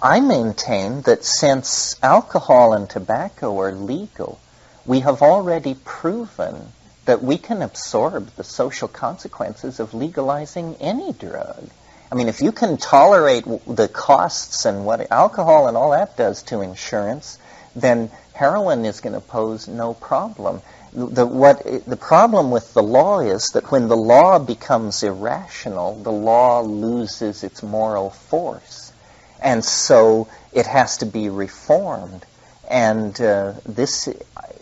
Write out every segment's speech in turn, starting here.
I maintain that since alcohol and tobacco are legal, we have already proven that we can absorb the social consequences of legalizing any drug. I mean, if you can tolerate the costs and what alcohol and all that does to insurance, then heroin is going to pose no problem. The problem with the law is that when the law becomes irrational, the law loses its moral force. And so it has to be reformed. And this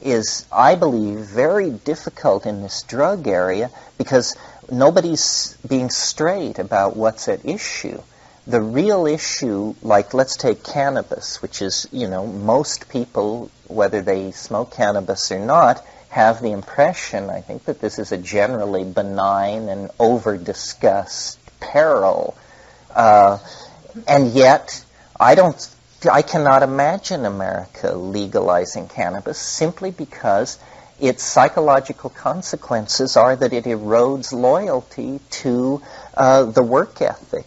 is, I believe, very difficult in this drug area because nobody's being straight about what's at issue. The real issue, like let's take cannabis, which is, most people, whether they smoke cannabis or not, have the impression, I think, that this is a generally benign and over-discussed peril. And yet, I cannot imagine America legalizing cannabis simply because its psychological consequences are that it erodes loyalty to the work ethic.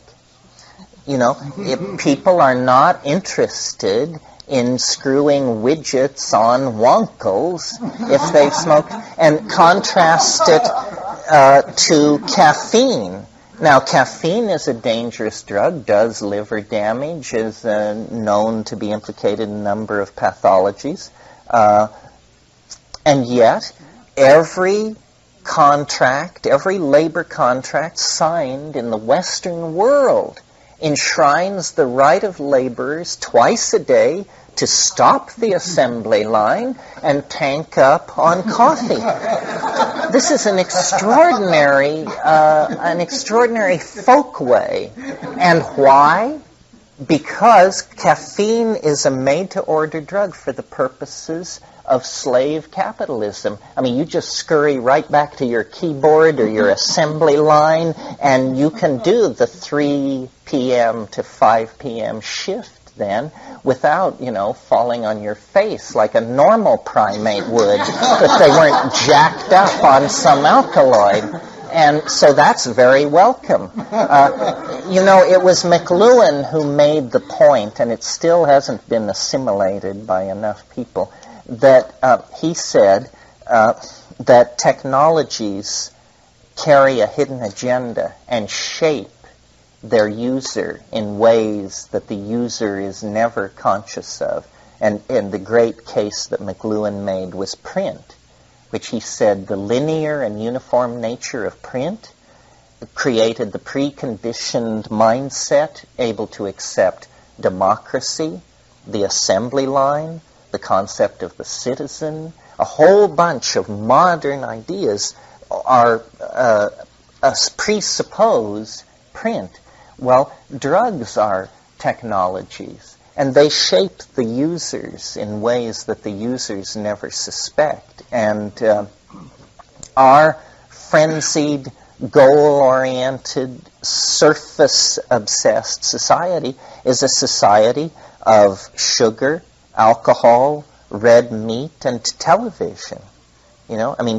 If people are not interested in screwing widgets on wonkles if they smoke, and contrast it to caffeine. Now, caffeine is a dangerous drug, does liver damage, is known to be implicated in a number of pathologies. And yet, every labor contract signed in the Western world enshrines the right of laborers twice a day to stop the assembly line and tank up on coffee. This is an extraordinary folkway. And why? Because caffeine is a made-to-order drug for the purposes of slave capitalism. I mean, you just scurry right back to your keyboard or your assembly line, and you can do the 3 p.m. to 5 p.m. shift then without, falling on your face like a normal primate would if they weren't jacked up on some alkaloid. And so that's very welcome. It was McLuhan who made the point, and it still hasn't been assimilated by enough people, that he said that technologies carry a hidden agenda and shape their user in ways that the user is never conscious of. And the great case that McLuhan made was print, which he said the linear and uniform nature of print created the preconditioned mindset able to accept democracy, the assembly line, the concept of the citizen. A whole bunch of modern ideas are presuppose print. Well, drugs are technologies, and they shape the users in ways that the users never suspect. And our frenzied, goal-oriented, surface-obsessed society is a society of sugar, alcohol, red meat, and television.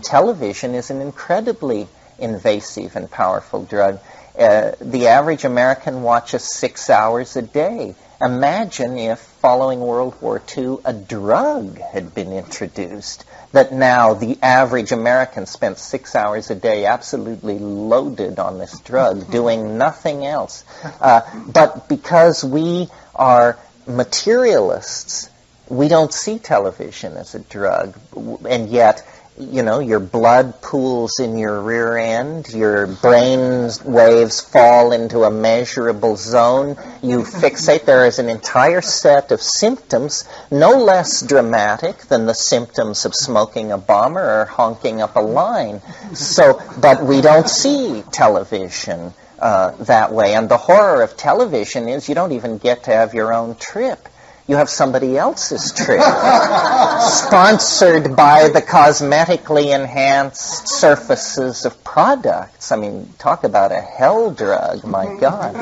Television is an incredibly invasive and powerful drug. The average American watches 6 hours a day. Imagine if, following World War II, a drug had been introduced, that now the average American spent 6 hours a day absolutely loaded on this drug, doing nothing else. But because we are materialists, we don't see television as a drug, and yet your blood pools in your rear end, your brain waves fall into a measurable zone, you fixate. There is an entire set of symptoms, no less dramatic than the symptoms of smoking a bomber or honking up a line. But we don't see television that way. And the horror of television is you don't even get to have your own trip. You have somebody else's trip, sponsored by the cosmetically enhanced surfaces of products. I mean, talk about a hell drug, my God.